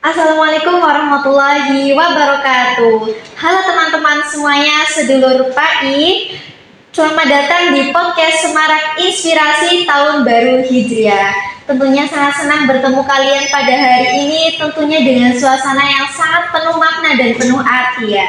Assalamualaikum warahmatullahi wabarakatuh. Halo teman-teman semuanya, sedulur PAI. Selamat datang di podcast Semarak Inspirasi Tahun Baru Hijriah. Tentunya sangat senang bertemu kalian pada hari ini, tentunya dengan suasana yang sangat penuh makna dan penuh arti ya.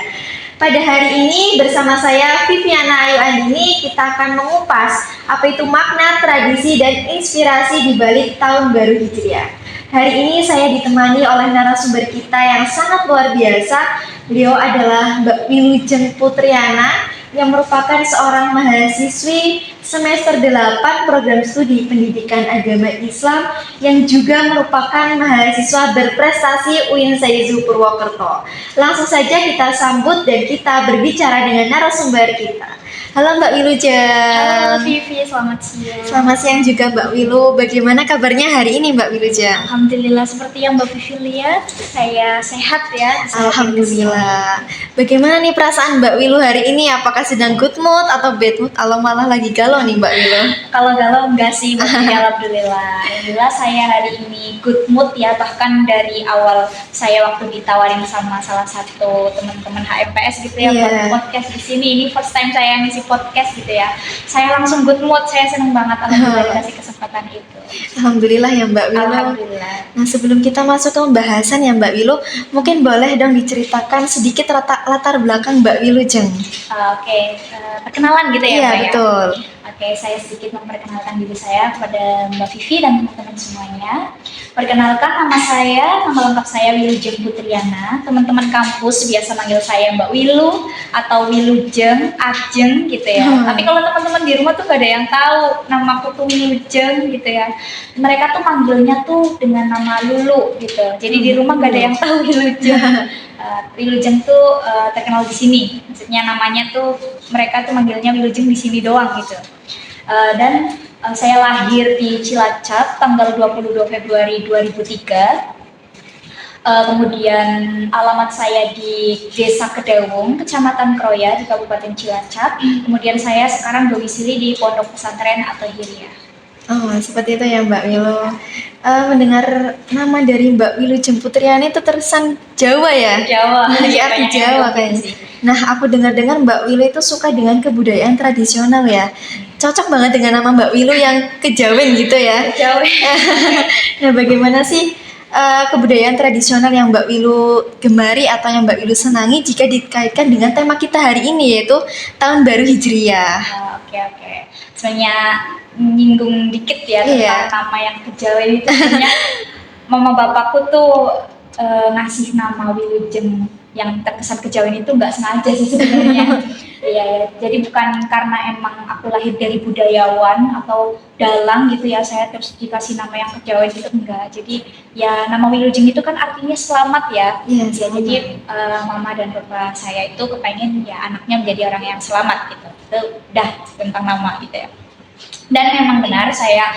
Pada hari ini bersama saya Viviana Ayu Andini, kita akan mengupas apa itu makna, tradisi, dan inspirasi di balik Tahun Baru Hijriah. Hari ini saya ditemani oleh narasumber kita yang sangat luar biasa. Beliau adalah Mbak Wilujeng Putriana yang merupakan seorang mahasiswi semester 8 program studi pendidikan agama Islam yang juga merupakan mahasiswa berprestasi UIN Saizu Purwokerto. Langsung saja kita sambut dan kita berbicara dengan narasumber kita. Halo Mbak Wilujeng. Halo Vivi, selamat siang. Selamat siang juga Mbak Wilu. Bagaimana kabarnya hari ini Mbak Wilujeng? Alhamdulillah, seperti yang Mbak Vivi lihat, saya sehat ya. Alhamdulillah. Bagaimana nih perasaan Mbak Wilu hari ini? Apakah sedang good mood atau bad mood? Atau malah lagi galau nih Mbak Wilu? Kalau galau enggak sih, Mbak Vivi, alhamdulillah. Alhamdulillah saya hari ini good mood ya. Bahkan dari awal saya waktu ditawarin sama salah satu teman-teman HMPS gitu ya, buat podcast di sini. Ini first time saya ngisi podcast gitu ya. Saya langsung good mood, saya seneng banget alhamdulillah dikasih kesempatan itu. Alhamdulillah ya Mbak Wilu. Alhamdulillah. Nah sebelum kita masuk ke pembahasan ya Mbak Wilu, mungkin boleh dong diceritakan sedikit latar belakang Mbak Wilujeng. Oke, perkenalan gitu ya Iya, Mbak ya? Betul. Oke, saya sedikit memperkenalkan diri saya kepada Mbak Vivi dan teman-teman semuanya. Perkenalkan, nama lengkap saya Wilujeng Putriana. Teman-teman kampus biasa manggil saya Mbak Wilu atau Wilujeng, Ajeng gitu ya. Tapi kalau teman-teman di rumah tuh gak ada yang tahu nama aku tuh Wilujeng gitu ya. Mereka tuh manggilnya tuh dengan nama Lulu gitu. Jadi di rumah gak ada yang tahu Wilujeng. Wilujeng tuh terkenal di sini. Maksudnya namanya tuh mereka tuh manggilnya Wilujeng di sini doang gitu. Dan saya lahir di Cilacap tanggal 22 Februari 2003. Kemudian alamat saya di Desa Kedawung, Kecamatan Kroya di Kabupaten Cilacap. Kemudian saya sekarang domisili di Pondok Pesantren At-Tahiriyah. Oh, seperti itu ya Mbak Wilu. Mendengar nama dari Mbak Wilujeng Putriana itu terkesan Jawa ya? Jawa. Memiliki arti Jawa kayaknya. Nah, aku dengar-dengar Mbak Wilu itu suka dengan kebudayaan tradisional ya. Cocok banget dengan nama Mbak Wilu yang kejawen gitu ya. Jawa. Nah, bagaimana sih kebudayaan tradisional yang Mbak Wilu gemari atau yang Mbak Wilu senangi jika dikaitkan dengan tema kita hari ini yaitu Tahun Baru Hijriah? Oke. Sebenarnya nyinggung dikit ya tentang nama yang kejawen itu. Sebenarnya mama bapakku tuh ngasih nama Wilujeng yang terkesan kejawen itu nggak sengaja sih sebenarnya. Iya, jadi bukan karena emang aku lahir dari budayawan atau dalang gitu ya, saya terus dikasih nama yang kejawen itu enggak. Jadi ya nama Wilujeng itu kan artinya selamat ya. Iya, ya jadi mama dan bapak saya itu kepengen ya anaknya menjadi orang yang selamat gitu. Itu udah tentang nama gitu ya. Dan memang benar saya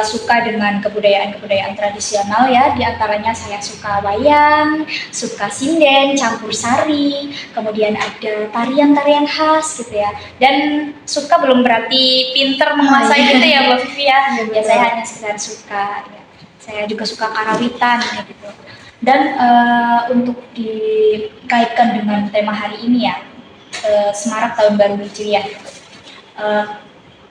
suka dengan kebudayaan tradisional ya, diantaranya saya suka wayang, suka sinden, campur sari, kemudian ada tarian-tarian khas gitu ya, dan suka belum berarti pinter menguasai gitu ya Mbak Vivi ya, ya saya hanya sekedar suka ya. Saya juga suka karawitan gitu. Dan untuk dikaitkan dengan tema hari ini ya, Semarak Tahun Baru Hijriah,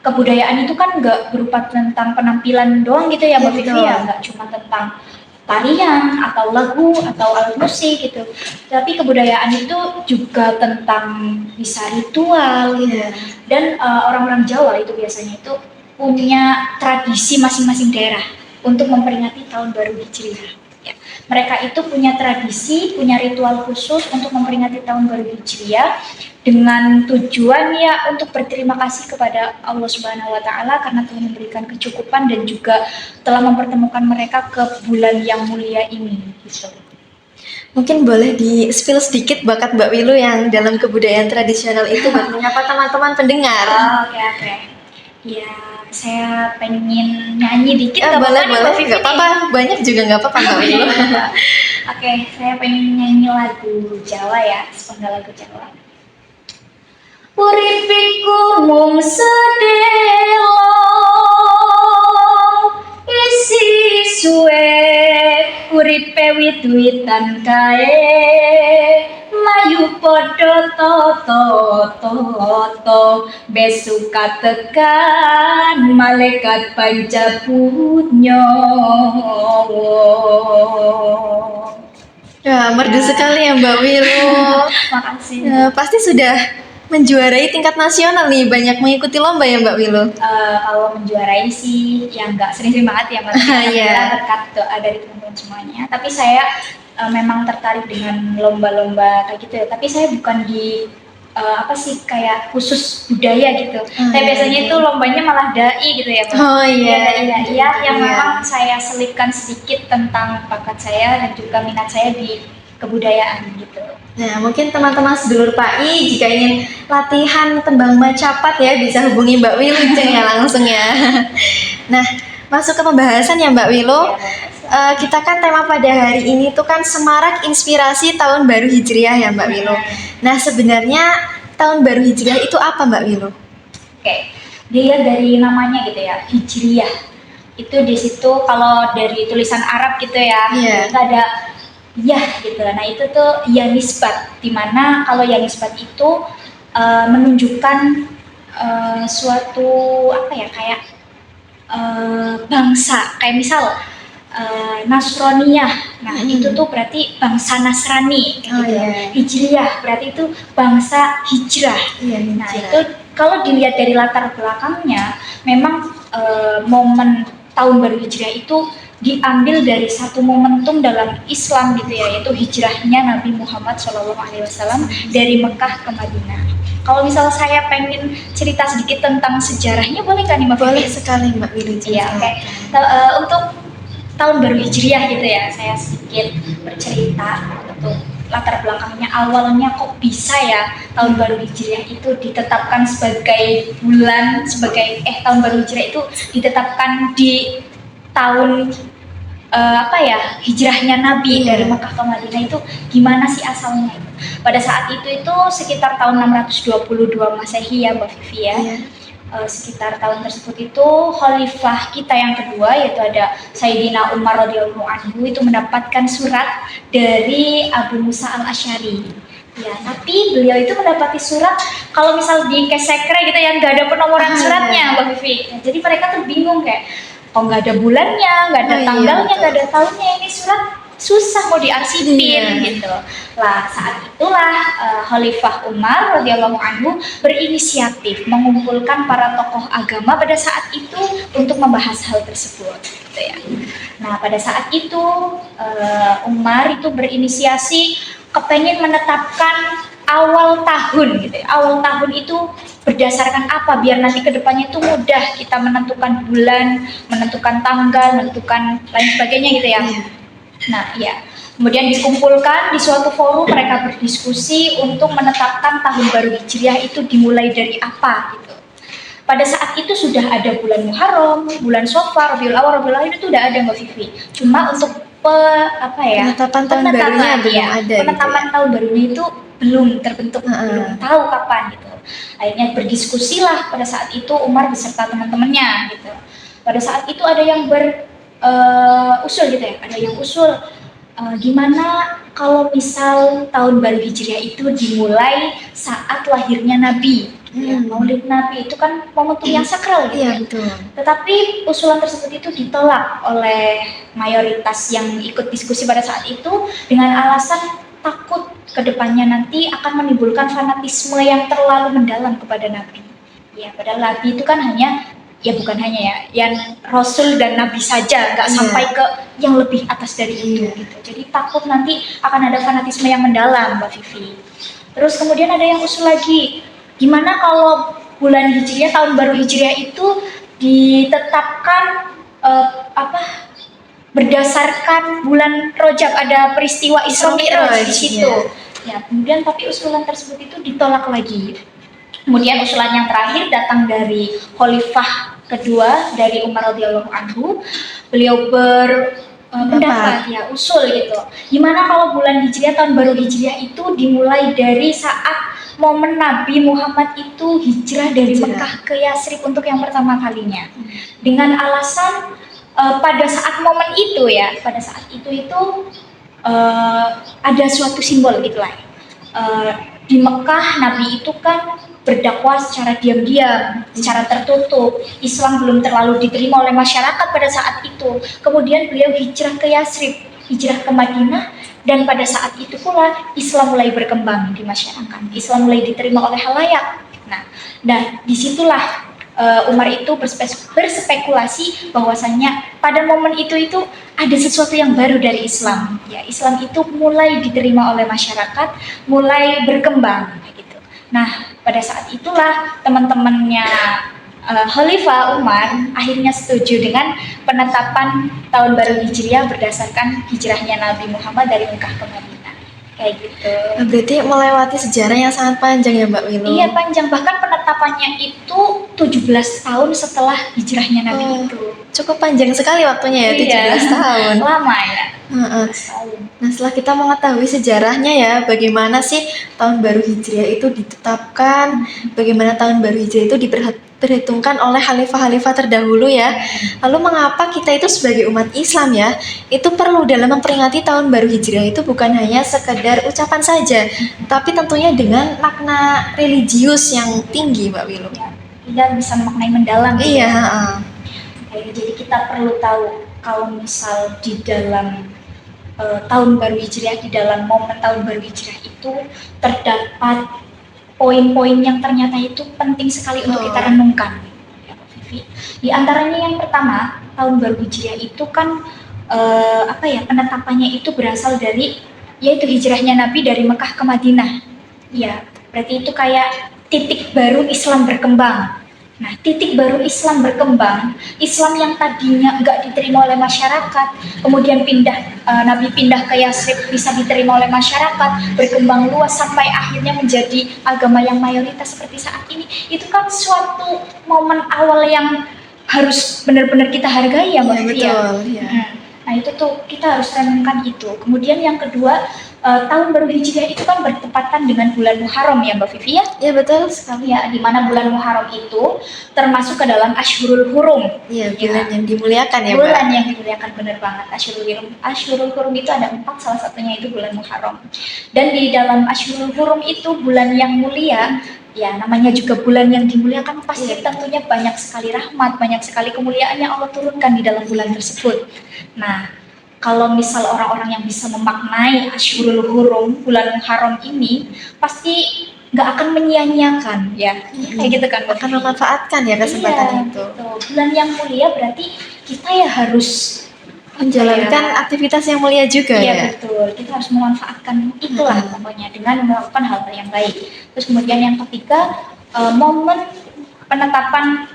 kebudayaan itu kan nggak berupa tentang penampilan doang gitu ya Mbak Vivi ya, nggak cuma tentang tarian atau lagu atau alat musik gitu, tapi kebudayaan itu juga tentang bisa ritual gitu. Dan orang-orang Jawa itu biasanya itu punya tradisi masing-masing daerah untuk memperingati Tahun Baru Hijriah. Mereka itu punya tradisi, punya ritual khusus untuk memperingati Tahun Baru Hijriah dengan tujuan ya untuk berterima kasih kepada Allah Subhanahu wa taala karena telah memberikan kecukupan dan juga telah mempertemukan mereka ke bulan yang mulia ini gitu. Mungkin boleh di-spill sedikit bakat Mbak Wilu yang dalam kebudayaan tradisional itu buat menyapa teman-teman pendengar. Oke. Ya, saya pengen nyanyi dikit. Boleh, nggak apa-apa, banyak juga nggak apa-apa Mbak Wilu. Oke, saya pengen nyanyi lagu Jawa ya, sepenggal lagu Jawa. Uripiku mung sedelo isi suwe uripe wit-witan kae mayu padha toto besuka tekan malaikat pancabut nyawa. Ya, merdu sekali ya Mbak Wilo. Makasih. Pasti sudah menjuarai tingkat nasional nih, banyak mengikuti lomba ya Mbak Wilo. Kalau menjuarai sih ya nggak sering-sering banget ya Mbak. Iya. Berkat doa dari teman-teman semuanya. Tapi saya memang tertarik dengan lomba-lomba kayak gitu ya. Tapi saya bukan di kayak khusus budaya gitu. Saya biasanya iya. itu lombanya malah dai gitu ya Mbak. Oh iya. Dai yang memang saya selipkan sedikit tentang bakat saya dan juga minat saya di kebudayaan gitu. Nah, mungkin teman-teman sedulur PAI jika ingin latihan tembang macapat ya bisa hubungi Mbak Wilujeng ya langsung ya. Nah, masuk ke pembahasan ya Mbak Wilo. Kita kan tema pada hari ini tuh kan Semarak Inspirasi Tahun Baru Hijriah ya Mbak Wilo. Nah, sebenarnya Tahun Baru Hijriah itu apa Mbak Wilo? Oke, dilihat dari namanya gitu ya, Hijriah. Itu di situ kalau dari tulisan Arab gitu ya, itu ada ya gitu. Nah itu tuh ya nisbat, dimana kalau ya nisbat itu menunjukkan suatu kayak bangsa, kayak misal Nasroniyah. Nah itu tuh berarti bangsa Nasrani gitu. Hijriah berarti itu bangsa hijrah. Nah itu kalau dilihat dari latar belakangnya, memang momen tahun baru hijriah itu diambil dari satu momentum dalam Islam gitu ya, yaitu hijrahnya Nabi Muhammad SAW dari Mekah ke Madinah. Kalau misal saya pengen cerita sedikit tentang sejarahnya, boleh kan nih Mbak? Boleh sekali Mbak Wilujeng. Iya, oke. Untuk tahun baru hijriah gitu ya, saya sedikit bercerita untuk latar belakangnya. Awalnya kok bisa ya tahun baru hijriah itu ditetapkan sebagai bulan, tahun baru hijriah itu ditetapkan di tahun hijrahnya Nabi dari Mekah ke Madinah. Itu gimana sih asalnya itu? Pada saat itu sekitar tahun 622 Masehi ya Mbak Vivi ya. Sekitar tahun tersebut itu khalifah kita yang kedua, yaitu ada Sayyidina Umar radhiyallahu anhu, itu mendapatkan surat dari Abu Musa al-Asy'ari. Ya, tapi beliau itu mendapati surat kalau misal di kesekre gitu ya, nggak ada penomoran suratnya Mbak Vivi. Nah, jadi mereka tuh bingung kayak, kok nggak ada bulannya, nggak ada tanggalnya, nggak ada tahunnya, ini surat susah mau diarsipin gitu. Lah saat itulah Khalifah Umar radhiyallahu anhu berinisiatif mengumpulkan para tokoh agama pada saat itu untuk membahas hal tersebut gitu ya. Nah pada saat itu Umar itu berinisiasi kepengen menetapkan awal tahun gitu ya. Awal tahun itu berdasarkan apa biar nanti kedepannya itu mudah kita menentukan bulan, menentukan tanggal, menentukan lain sebagainya gitu ya. Nah ya, kemudian dikumpulkan di suatu forum, mereka berdiskusi untuk menetapkan tahun baru hijriah itu dimulai dari apa gitu. Pada saat itu sudah ada bulan Muharram, bulan Safar, Rabiul Awal, Rabiul Akhir itu udah ada Mbak Vivi. Cuma untuk penetapan tahun barunya belum ada. Penetapan tahun barunya itu belum terbentuk, belum tahu kapan gitu. Akhirnya berdiskusilah pada saat itu Umar beserta teman-temannya gitu. Pada saat itu ada yang usul gitu ya, ada yang usul gimana kalau misal tahun baru hijriah itu dimulai saat lahirnya Nabi. Ya, Maulid Nabi itu kan momentum yang sakral gitu. Iya betul. Tetapi usulan tersebut itu ditolak oleh mayoritas yang ikut diskusi pada saat itu dengan alasan takut kedepannya nanti akan menimbulkan fanatisme yang terlalu mendalam kepada Nabi. Ya, padahal Nabi itu kan bukan hanya ya, yang Rasul dan Nabi saja, nggak sampai ke yang lebih atas dari itu gitu. Jadi takut nanti akan ada fanatisme yang mendalam, Mbak Vivi. Terus kemudian ada yang usul lagi, gimana kalau bulan hijriah, tahun baru hijriah itu ditetapkan berdasarkan bulan Rajab, ada peristiwa Isra Mi'raj di situ. Ya, kemudian tapi usulan tersebut itu ditolak lagi. Kemudian usulan yang terakhir datang dari Khalifah kedua dari Umar radhiyallahu anhu. Beliau berpendapat usul gitu. Gimana kalau bulan hijriah, tahun baru hijriah itu dimulai dari saat momen Nabi Muhammad itu hijrah dari Mekah ke Yatsrib untuk yang pertama kalinya. Dengan alasan pada saat momen itu ya, pada saat itu ada suatu simbol gitulah. Di Mekah Nabi itu kan berdakwah secara diam-diam, secara tertutup. Islam belum terlalu diterima oleh masyarakat pada saat itu. Kemudian beliau hijrah ke Yasrib, hijrah ke Madinah, dan pada saat itu pula Islam mulai berkembang di masyarakat. Islam mulai diterima oleh halayak. Nah, disitulah Umar itu berspekulasi bahwasanya pada momen itu ada sesuatu yang baru dari Islam. Ya, Islam itu mulai diterima oleh masyarakat, mulai berkembang gitu. Nah, pada saat itulah teman-temannya Khalifah Umar akhirnya setuju dengan penetapan tahun baru Hijriah berdasarkan hijrahnya Nabi Muhammad dari Mekah ke Madinah. Kayak gitu. Berarti melewati sejarah yang sangat panjang ya Mbak Wilo. Iya, panjang, bahkan penetapannya itu 17 tahun setelah hijrahnya Nabi itu. Cukup panjang sekali waktunya ya, Iya. 17 tahun. Lama ya. Heeh. 17 tahun. Nah, setelah kita mengetahui sejarahnya ya, bagaimana sih tahun baru Hijriah itu ditetapkan, bagaimana tahun baru Hijriah itu diperhitungkan oleh khalifah-khalifah terdahulu ya. Lalu mengapa kita itu sebagai umat Islam ya, itu perlu dalam memperingati tahun baru Hijriah itu bukan hanya sekedar ucapan saja, tapi tentunya dengan makna religius yang tinggi, Mbak Wilo. Ya, tidak bisa memaknai mendalam. Iya, Jadi kita perlu tahu kalau misal di dalam tahun baru Hijriah, di dalam momen tahun baru Hijriah itu terdapat poin-poin yang ternyata itu penting sekali untuk kita renungkan. Ya, Vivi. Di antaranya yang pertama, tahun baru Hijriah itu kan penetapannya itu berasal dari yaitu hijrahnya Nabi dari Mekah ke Madinah. Ya, berarti itu kayak titik baru Islam berkembang. Nah, titik baru Islam berkembang, Islam yang tadinya nggak diterima oleh masyarakat, kemudian Nabi pindah ke Yasrib, bisa diterima oleh masyarakat, berkembang luas sampai akhirnya menjadi agama yang mayoritas seperti saat ini. Itu kan suatu momen awal yang harus benar-benar kita hargai ya Mbak Vivi. Betul, ya. Nah, itu tuh kita harus renungkan itu. Kemudian yang kedua, tahun baru Hijriah itu kan bertepatan dengan bulan Muharram ya Mbak Vivi ya? Ya betul sekali. Ya, di mana bulan Muharram itu termasuk ke dalam Ashhurul Hurum. Iya, bulan yang dimuliakan ya Mbak. Bulan yang dimuliakan, benar banget. Ashhurul Hurum itu ada 4, salah satunya itu bulan Muharram. Dan di dalam Ashhurul Hurum itu bulan yang mulia, ya namanya juga bulan yang dimuliakan, pasti tentunya banyak sekali rahmat, banyak sekali kemuliaan yang Allah turunkan di dalam bulan tersebut. Nah, kalau misal orang-orang yang bisa memaknai Ashhurul Hurum, bulan Muharram ini, pasti nggak akan menyia-nyiakan ya, kayak gitu kan, akan memanfaatkan ya kesempatan itu. Gitu. Bulan yang mulia berarti kita ya harus menjalankan aktivitas yang mulia juga ya. Iya betul, kita harus memanfaatkan itulah pokoknya dengan melakukan hal-hal yang baik. Terus kemudian yang ketiga, momen penetapan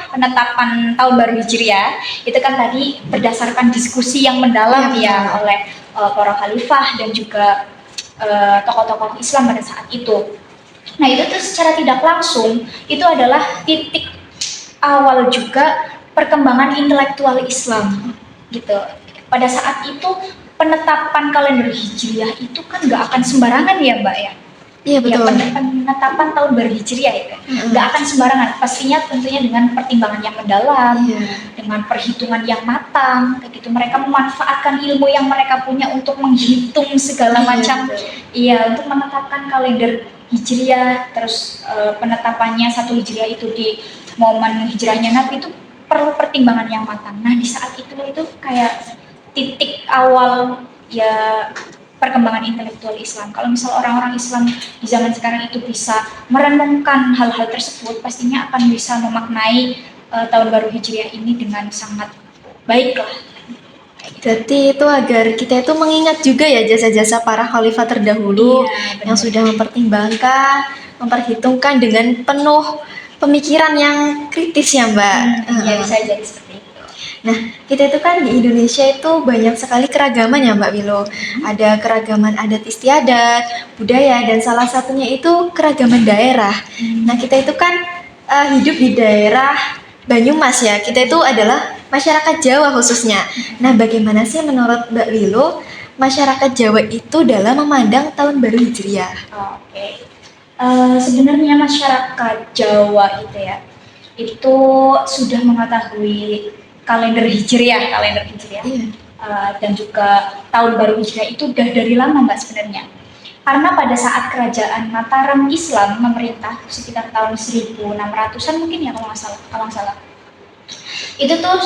penetapan tahun baru Hijriah itu kan tadi berdasarkan diskusi yang mendalam ya oleh para khalifah dan juga tokoh-tokoh Islam pada saat itu. Nah, itu tuh secara tidak langsung itu adalah titik awal juga perkembangan intelektual Islam gitu. Pada saat itu penetapan kalender Hijriah itu kan nggak akan sembarangan ya Mbak ya. Iya betul. Ya, penetapan tahun baru Hijriah itu nggak akan sembarangan. Pastinya tentunya dengan pertimbangan yang mendalam, dengan perhitungan yang matang, kayak gitu. Mereka memanfaatkan ilmu yang mereka punya untuk menghitung segala macam. Iya, untuk menetapkan kalender Hijriah. Terus penetapannya 1 Hijriah itu di momen hijrahnya Nabi itu perlu pertimbangan yang matang. Nah, di saat itu kayak titik awal ya perkembangan intelektual Islam. Kalau misal orang-orang Islam di zaman sekarang itu bisa merenungkan hal-hal tersebut, pastinya akan bisa memaknai tahun baru Hijriah ini dengan sangat baik lah. Jadi itu agar kita itu mengingat juga ya jasa-jasa para khalifah terdahulu yang sudah mempertimbangkan, memperhitungkan dengan penuh pemikiran yang kritis ya Mbak. Ya bisa jadi seperti itu. Nah, kita itu kan di Indonesia itu banyak sekali keragaman ya Mbak Wilo. Ada keragaman adat istiadat, budaya, dan salah satunya itu keragaman daerah. Nah, kita itu kan hidup di daerah Banyumas ya. Kita itu adalah masyarakat Jawa khususnya. Nah, bagaimana sih menurut Mbak Wilo masyarakat Jawa itu dalam memandang tahun baru Hijriah? Oke. Sebenarnya masyarakat Jawa itu ya, itu sudah mengetahui kalender Hijriah, Iya. Dan juga tahun baru Hijriah itu udah dari lama Mbak sebenarnya. Karena pada saat kerajaan Mataram Islam memerintah sekitar tahun 1600-an mungkin ya kalau nggak salah. Itu tuh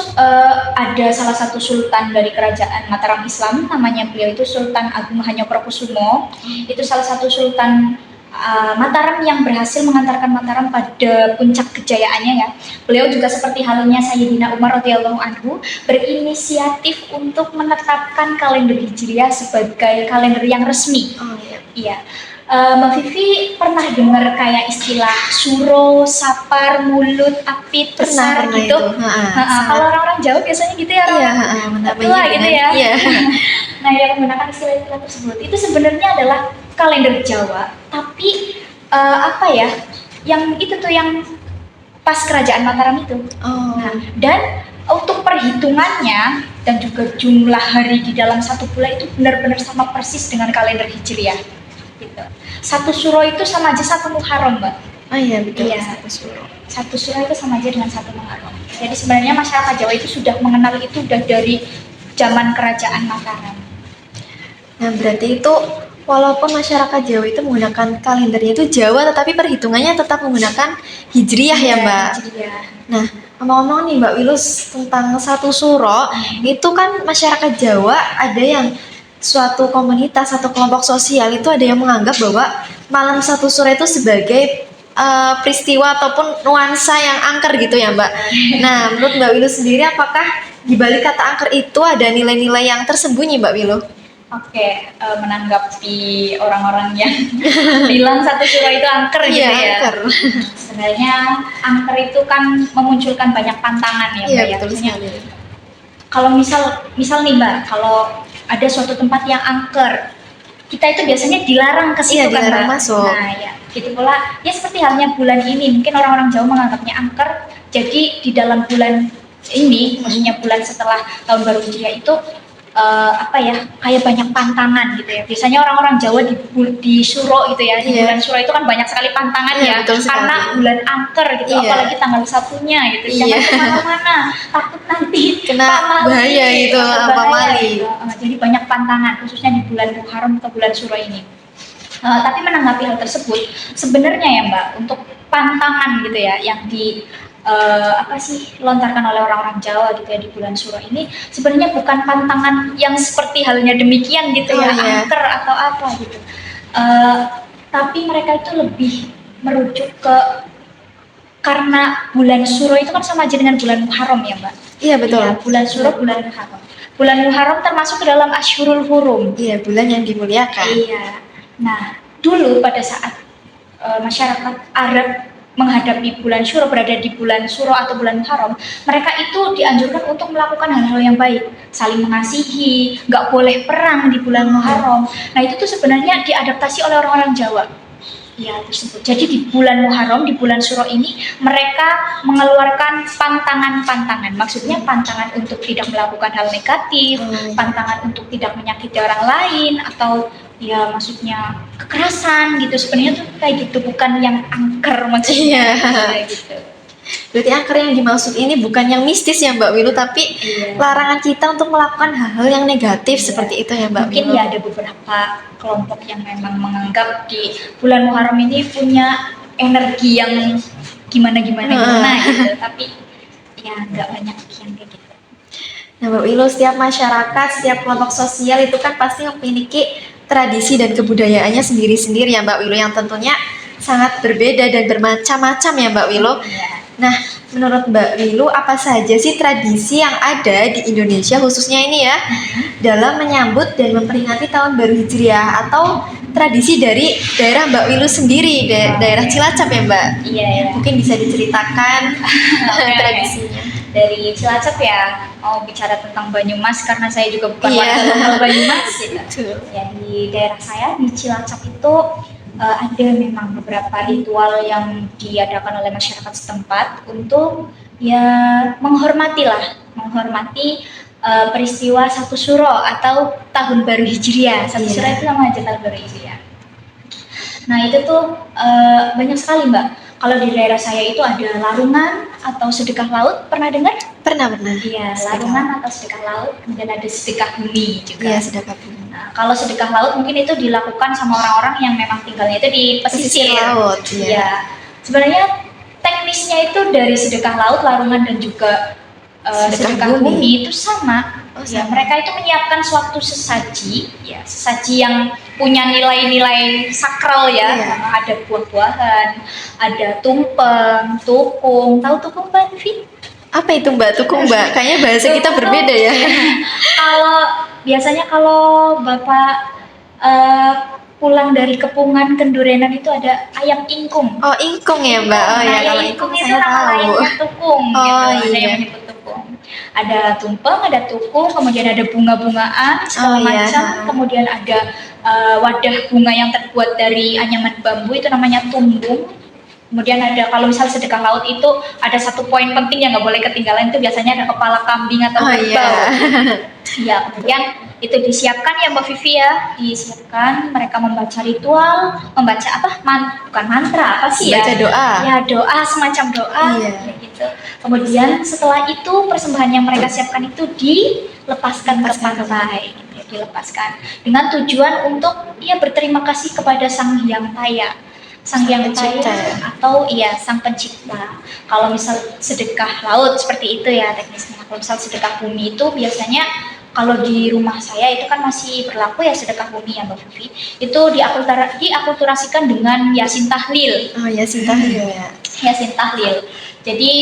ada salah satu sultan dari kerajaan Mataram Islam, namanya beliau itu Sultan Agung Hanyokrokusumo. Itu salah satu sultan Mataram yang berhasil mengantarkan Mataram pada puncak kejayaannya ya. Beliau juga seperti halnya Sayyidina Umar radhiyallahu anhu berinisiatif untuk menetapkan kalender Hijriah sebagai kalender yang resmi. Oh iya. Iya. Mbak Vivi pernah dengar kayak istilah suro, sapar, mulut, apit, besar Pernah gitu? itu. Kalau orang-orang Jawa biasanya gitu ya, Iya, orang tua namanya gitu ya. Iya. Nah, yang menggunakan istilah-istilah tersebut itu sebenarnya adalah kalender Jawa, tapi apa ya? Yang itu tuh yang pas kerajaan Mataram itu. Oh. Nah, dan untuk perhitungannya dan juga jumlah hari di dalam satu bulan itu benar-benar sama persis dengan kalender Hijriah. Gitu. Satu suro itu sama aja satu Muharram, Mbak. Oh iya betul. Iya. Suro. Satu suro itu sama aja dengan satu Muharram. Jadi sebenarnya masyarakat Jawa itu sudah mengenal itu udah dari zaman kerajaan Mataram. Nah berarti itu walaupun masyarakat Jawa itu menggunakan kalendernya itu Jawa, tetapi perhitungannya tetap menggunakan Hijriah ya Mbak. Hijriah. Nah ngomong-ngomong nih Mbak Wilus tentang satu suro, itu kan masyarakat Jawa ada yang suatu komunitas atau kelompok sosial itu ada yang menganggap bahwa malam satu suro itu sebagai peristiwa ataupun nuansa yang angker gitu ya Mbak. Nah menurut Mbak Wilus sendiri apakah di balik kata angker itu ada nilai-nilai yang tersembunyi Mbak Wilu? Oke, menanggapi orang-orang yang bilang satu suro itu angker gitu ya. Angker. Sebenarnya angker itu kan memunculkan banyak pantangan ya Mbak ya. Betul sekali. Kalau misal nih Mbak, kalau ada suatu tempat yang angker, kita itu biasanya dilarang ke situ kan dilarang Mbak. masuk. Nah ya, gitu pula ya seperti halnya bulan ini, mungkin orang-orang Jawa menganggapnya angker. Jadi di dalam bulan ini, maksudnya bulan setelah tahun baru Hijriah itu kayak banyak pantangan gitu ya. Biasanya orang-orang Jawa di Suro gitu ya, di bulan Suro itu kan banyak sekali pantangan ya, karena bulan angker gitu, apalagi tanggal satunya gitu. Jangan kemana-mana, takut nanti kena bahaya gitu, apa mali. Gitu. Jadi banyak pantangan, khususnya di bulan Muharram atau bulan Suro ini. Tapi menanggapi hal tersebut, sebenarnya ya Mbak, untuk pantangan gitu ya, yang lontarkan oleh orang-orang Jawa gitu ya di bulan Suro ini sebenarnya bukan pantangan yang seperti halnya demikian gitu angker atau apa gitu, tapi mereka itu lebih merujuk ke karena bulan Suro itu kan sama aja dengan bulan Muharram ya Mbak. Iya betul. Ya, bulan Suro, bulan Muharram. Bulan Muharram termasuk ke dalam Ashhurul Hurum. Iya, bulan yang dimuliakan. Iya. Nah, dulu pada saat masyarakat Arab menghadapi bulan Syuro, berada di bulan Syuro atau bulan Muharram, mereka itu dianjurkan untuk melakukan hal-hal yang baik, saling mengasihi, nggak boleh perang di bulan Muharram. Nah itu tuh sebenarnya diadaptasi oleh orang-orang Jawa. Ya tersebut. Jadi di bulan Muharram, di bulan Syuro ini mereka mengeluarkan pantangan-pantangan. Maksudnya pantangan untuk tidak melakukan hal negatif, pantangan untuk tidak menyakiti orang lain, atau ya maksudnya kekerasan gitu. Sebenarnya tuh kayak gitu, bukan yang angker maksudnya. Gitu. Berarti angker yang dimaksud ini bukan yang mistis ya Mbak Wilu, tapi larangan kita untuk melakukan hal-hal yang negatif seperti itu ya Mbak Wilu. Mungkin ya ada beberapa kelompok yang memang menganggap di bulan Muharram ini punya energi yang gimana-gimana gitu, tapi ya nggak banyak yang kayak gitu. Nah Mbak Wilu, setiap masyarakat, setiap kelompok sosial itu kan pasti memiliki tradisi dan kebudayaannya sendiri-sendiri ya Mbak Wilu, yang tentunya sangat berbeda dan bermacam-macam ya Mbak Wilu. Nah, menurut Mbak Wilu, apa saja sih tradisi yang ada di Indonesia khususnya ini ya dalam menyambut dan memperingati tahun baru Hijriah, atau tradisi dari daerah Mbak Wilu sendiri, daerah Cilacap ya Mbak? Iya. Mungkin bisa diceritakan tradisinya. Dari Cilacap ya, mau bicara tentang Banyumas karena saya juga bukan warga lokal Banyumas gitu. Ya di daerah saya di Cilacap itu ada memang beberapa ritual yang diadakan oleh masyarakat setempat untuk ya menghormati peristiwa Satu Suro atau tahun baru Hijriah. Satu Suro itu sama aja tahun baru Hijriah. Nah itu tuh banyak sekali Mbak Kalau di daerah saya itu ada larungan atau sedekah laut, pernah dengar? Pernah. Iya, Sedekah. larungan atau sedekah laut, kemudian ada sedekah bumi juga. Iya, sedekah bumi. Nah, kalau sedekah laut mungkin itu dilakukan sama orang-orang yang memang tinggalnya itu di pesisir laut. Iya. Sebenarnya teknisnya itu dari sedekah laut, larungan dan juga sedekah bumi itu sama. Ya, mereka itu menyiapkan suatu sesaji, ya, sesaji yang punya nilai-nilai sakral ya. Ada buah-buahan, ada tumpeng, tukung. Tahu tukung, Mbak Vivi? Apa itu Mbak tukung, Mbak? Kayaknya bahasa kita berbeda ya. Biasanya kalau Bapak pulang dari kepungan Kendurenan itu ada ayam ingkung. Oh, ingkung ya, Mbak. Oh ya, kalau ingkung itu saya nama tahu. lainnya tukung Oh, gitu. iya. Ada yang menyebut tukung. Ada tumpeng, ada tukung, kemudian ada bunga-bungaan segala macam, kemudian ada wadah bunga yang terbuat dari anyaman bambu itu namanya tumbung. Kemudian ada, kalau misal sedekah laut itu ada satu poin penting yang nggak boleh ketinggalan, itu biasanya ada kepala kambing atau kerbau. Ya, kemudian itu disiapkan ya Mbak Vivi ya, disiapkan, mereka membaca ritual, membaca apa? Bukan mantra, apa sih ya? Baca doa. Ya, doa, semacam doa, kayak gitu. Kemudian setelah itu persembahan yang mereka siapkan itu dilepaskan ke pantai, gitu, dilepaskan dengan tujuan untuk ya berterima kasih kepada Sang Hyang Taya. Sang Hyang Taya atau Sang Pencipta. Kalau misal sedekah laut seperti itu ya teknisnya. Kalau misal sedekah bumi itu biasanya kalau di rumah saya itu kan masih berlaku ya sedekah bumi ya Mbak Vivi. Itu diakulturasikan dengan Yasin Tahlil. Oh, Yasin Tahlil ya. Yasin Tahlil. Jadi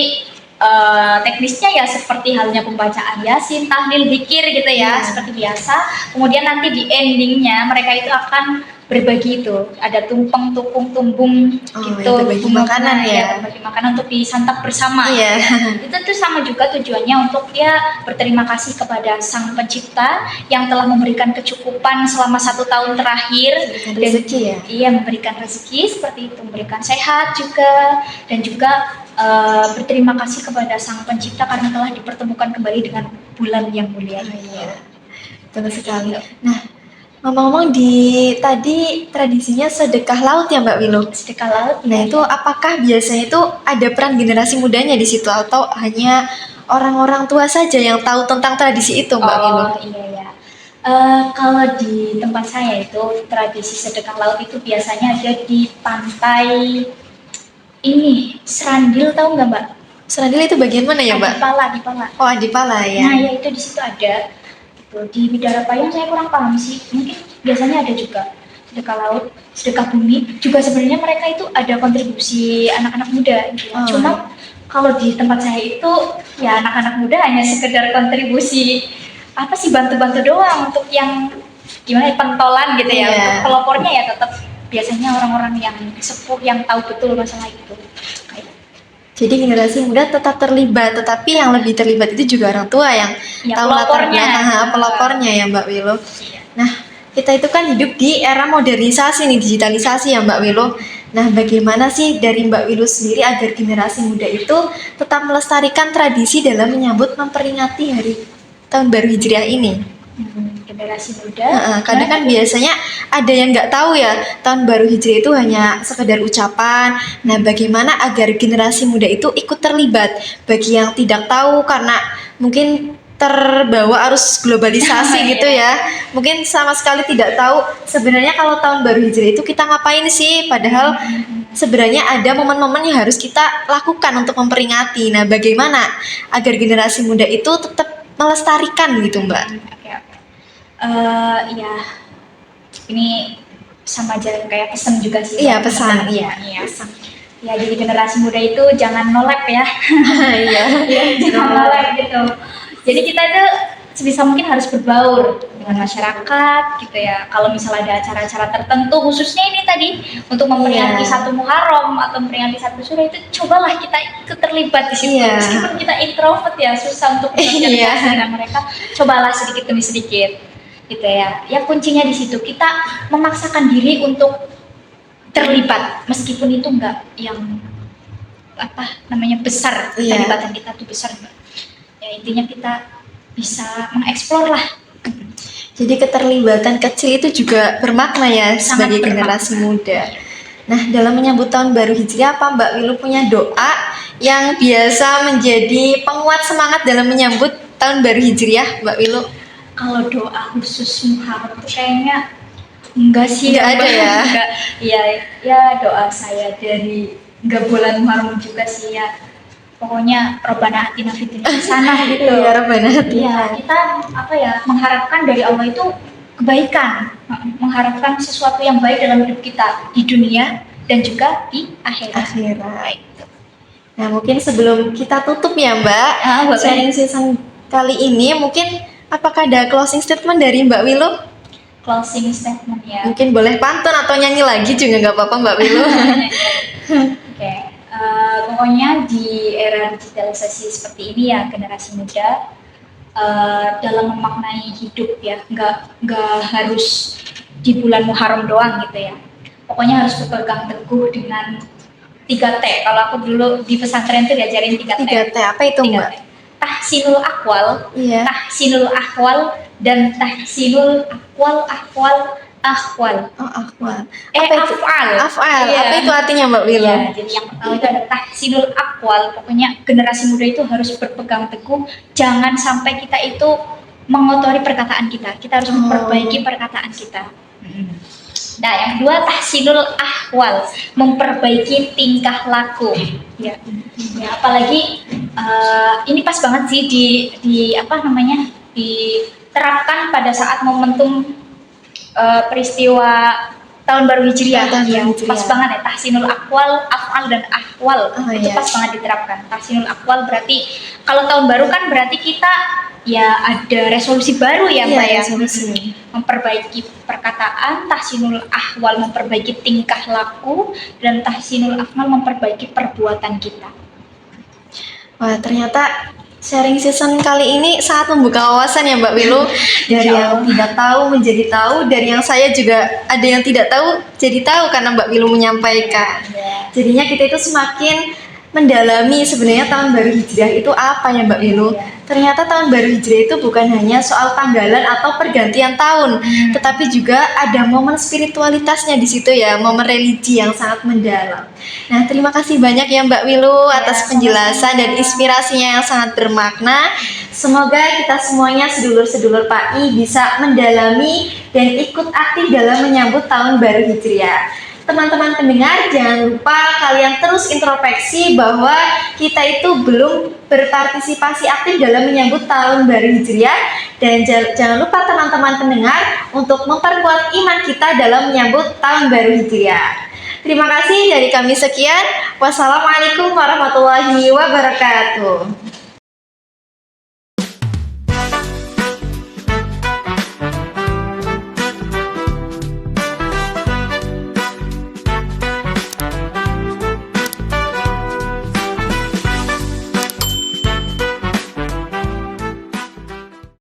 teknisnya ya seperti halnya pembacaan Yasin, tahlil, zikir gitu ya, seperti biasa. Kemudian nanti di endingnya mereka itu akan berbagi itu, ada tumpeng, tukung, tumbung gitu, bagi makanan ya, bagi makanan untuk disantap bersama. Iya. Itu tuh sama juga tujuannya untuk dia berterima kasih kepada Sang Pencipta yang telah memberikan kecukupan selama 1 tahun terakhir, rezeki ya. Iya, memberikan rezeki seperti itu, memberikan sehat juga, dan juga berterima kasih kepada Sang Pencipta karena telah dipertemukan kembali dengan bulan yang mulia ini. Betul sekali. Nah, ngomong-ngomong tadi tradisinya sedekah laut ya Mbak Wilo? Sedekah laut. Nah, itu apakah biasanya itu ada peran generasi mudanya di situ atau hanya orang-orang tua saja yang tahu tentang tradisi itu Mbak Wilo? Oh iya. Kalau di tempat saya itu tradisi sedekah laut itu biasanya ada di pantai ini, Serandil, tahu nggak Mbak? Serandil itu bagian mana ya Mbak? Adipala. Oh, Adipala ya. Nah ya itu di situ ada. Di Bidara Payung saya kurang paham sih, mungkin biasanya ada juga sedekah laut, sedekah bumi. Juga sebenarnya mereka itu ada kontribusi anak-anak muda. Gitu. Cuma kalau di tempat saya itu ya anak-anak muda hanya sekedar kontribusi apa sih, bantu-bantu doang untuk yang gimana pentolan gitu ya. Untuk pelopornya ya tetap biasanya orang-orang yang sepuh yang tahu betul masalah itu. Jadi generasi muda tetap terlibat, tetapi yang lebih terlibat itu juga orang tua yang tahu latar belakang pelopornya ya Mbak Wilo. Nah, kita itu kan hidup di era modernisasi nih, digitalisasi ya Mbak Wilo. Nah, bagaimana sih dari Mbak Wilo sendiri agar generasi muda itu tetap melestarikan tradisi dalam menyambut memperingati hari tahun baru Hijriah ini? Generasi muda. Kadang kan biasanya ada yang nggak tahu ya tahun baru Hijriah itu hanya sekedar ucapan. Nah, bagaimana agar generasi muda itu ikut terlibat? Bagi yang tidak tahu karena mungkin terbawa arus globalisasi gitu ya, mungkin sama sekali tidak tahu sebenarnya kalau tahun baru Hijriah itu kita ngapain sih, padahal sebenarnya ada momen-momen yang harus kita lakukan untuk memperingati. Nah, bagaimana agar generasi muda itu tetap melestarikan gitu Mbak? Ya, ini sama aja kayak pesan juga sih. Iya, pesan. Ya, jadi generasi muda itu jangan nolep ya. Jangan nolep gitu. Jadi kita tuh sebisa mungkin harus berbaur dengan masyarakat gitu ya. Kalau misalnya ada acara-acara tertentu, khususnya ini tadi untuk memperingati 1 Muharram atau memperingati 1 Syura, itu cobalah kita ikut terlibat di situ. Meskipun kita introvert ya, susah untuk bersosialisasi dengan mereka, cobalah sedikit demi sedikit. Gitu ya. Ya kuncinya di situ, kita memaksakan diri untuk terlibat meskipun itu enggak yang besar, keterlibatan kita tuh besar Mbak. Ya intinya kita bisa mengeksplor lah. Jadi keterlibatan kecil itu juga bermakna ya sebagai generasi muda. Nah, dalam menyambut tahun baru Hijriah, apa Mbak Wilu punya doa yang biasa menjadi penguat semangat dalam menyambut tahun baru Hijriah, Mbak Wilu? Kalau doa khusus Muharram tuh kayaknya enggak sih, Nggak ada Mbak. ya? Enggak. Ya, ya doa saya dari enggak bulan Muharram juga sih ya. Pokoknya Robbana atina fid dunya hasanah gitu. Iya, Rabbana Iya, atina. kita mengharapkan dari Allah itu kebaikan, mengharapkan sesuatu yang baik dalam hidup kita di dunia dan juga di akhirat. Akhirat. Nah, mungkin sebelum kita tutup ya Mbak, Boleh. sharing season kali ini mungkin apakah ada closing statement dari Mbak Wilu? Closing statement ya. Mungkin boleh pantun atau nyanyi lagi juga nggak apa-apa Mbak Wilu. Oke, pokoknya di era digitalisasi seperti ini ya generasi muda dalam memaknai hidup ya, nggak harus di bulan Muharram doang gitu ya. Pokoknya harus berpegang teguh dengan 3T. Kalau aku dulu di pesantren tuh diajarin 3T. 3T, apa itu Mbak? 3T. Tahsinul akwal, Iya. tahsinul akwal, dan tahsinul akwal. Oh, akwal. Apa itu? Afal. Afal. Iya. Apa itu artinya Mbak Wilu? Iya, jadi yang pertama itu ada tahsinul akwal. Pokoknya generasi muda itu harus berpegang teguh, jangan sampai kita itu mengotori perkataan kita. Kita harus memperbaiki perkataan kita. Nah, yang kedua tahsinul ahwal, memperbaiki tingkah laku. Ya, apalagi ini pas banget sih diterapkan pada saat momentum peristiwa tahun baru Hijriah. Tahun baru Ya, Hijriah. pas banget ya tahsinul akwal, afal dan ahwal. Oh, Itu iya. pas banget diterapkan. Tahsinul akwal berarti kalau tahun baru kan berarti kita ya ada resolusi baru ya Mbak Iya, ya. resolusi. Memperbaiki perkataan, tahsinul ahwal memperbaiki tingkah laku, dan tahsinul afal memperbaiki perbuatan kita. Wah, ternyata sharing season kali ini sangat membuka wawasan ya Mbak Wilu. Dari yang tidak tahu menjadi tahu, dari yang saya juga ada yang tidak tahu jadi tahu karena Mbak Wilu menyampaikan. Jadinya kita itu semakin mendalami sebenarnya tahun baru Hijriah itu apa ya Mbak Wilu. Ternyata tahun baru Hijriah itu bukan hanya soal tanggalan atau pergantian tahun, tetapi juga ada momen spiritualitasnya di situ ya, momen religi yang sangat mendalam. Nah, terima kasih banyak ya Mbak Wilu atas penjelasan dan inspirasinya yang sangat bermakna. Semoga kita semuanya sedulur-sedulur PAI bisa mendalami dan ikut aktif dalam menyambut tahun baru Hijriah. Teman-teman pendengar, jangan lupa kalian terus introspeksi bahwa kita itu belum berpartisipasi aktif dalam menyambut tahun baru Hijriah, dan jangan lupa teman-teman pendengar untuk memperkuat iman kita dalam menyambut tahun baru Hijriah. Terima kasih dari kami sekian. Wassalamualaikum warahmatullahi wabarakatuh.